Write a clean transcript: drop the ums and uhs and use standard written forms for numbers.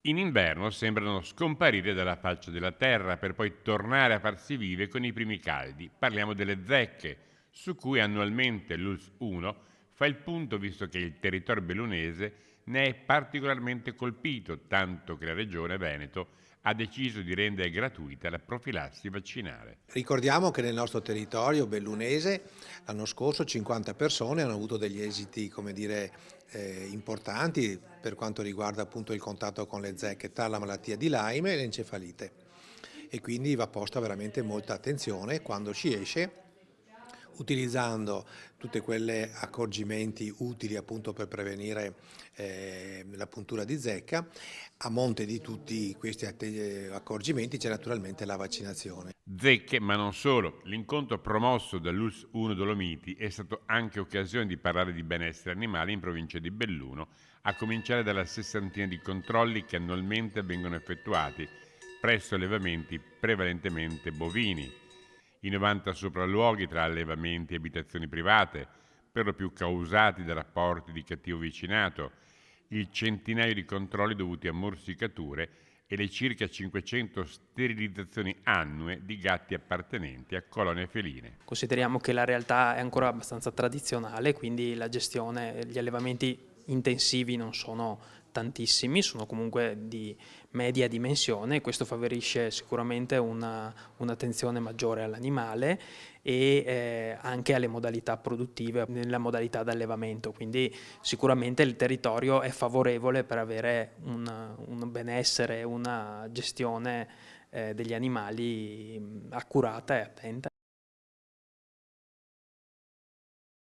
In inverno sembrano scomparire dalla faccia della terra per poi tornare a farsi vive con i primi caldi. Parliamo delle zecche, su cui annualmente l'ULS 1 fa il punto visto che il territorio bellunese ne è particolarmente colpito, tanto che la regione Veneto ha deciso di rendere gratuita la profilassi vaccinale. Ricordiamo che nel nostro territorio bellunese l'anno scorso 50 persone hanno avuto degli esiti, come dire, importanti per quanto riguarda appunto il contatto con le zecche tra la malattia di Lyme e l'encefalite. E quindi va posta veramente molta attenzione quando si esce utilizzando tutti quegli accorgimenti utili appunto per prevenire la puntura di zecca. A monte di tutti questi accorgimenti c'è naturalmente la vaccinazione. Zecche, ma non solo. L'incontro promosso dall'ULS 1 Dolomiti è stato anche occasione di parlare di benessere animale in provincia di Belluno, a cominciare dalla sessantina di controlli che annualmente vengono effettuati presso allevamenti prevalentemente bovini, i 90 sopralluoghi tra allevamenti e abitazioni private, per lo più causati da rapporti di cattivo vicinato, il centinaio di controlli dovuti a morsicature e le circa 500 sterilizzazioni annue di gatti appartenenti a colonie feline. Consideriamo che la realtà è ancora abbastanza tradizionale, quindi la gestione, gli allevamenti intensivi non sono tantissimi, sono comunque di media dimensione, questo favorisce sicuramente un'attenzione maggiore all'animale e anche alle modalità produttive, nella modalità d'allevamento, quindi sicuramente il territorio è favorevole per avere un benessere, una gestione degli animali accurata e attenta.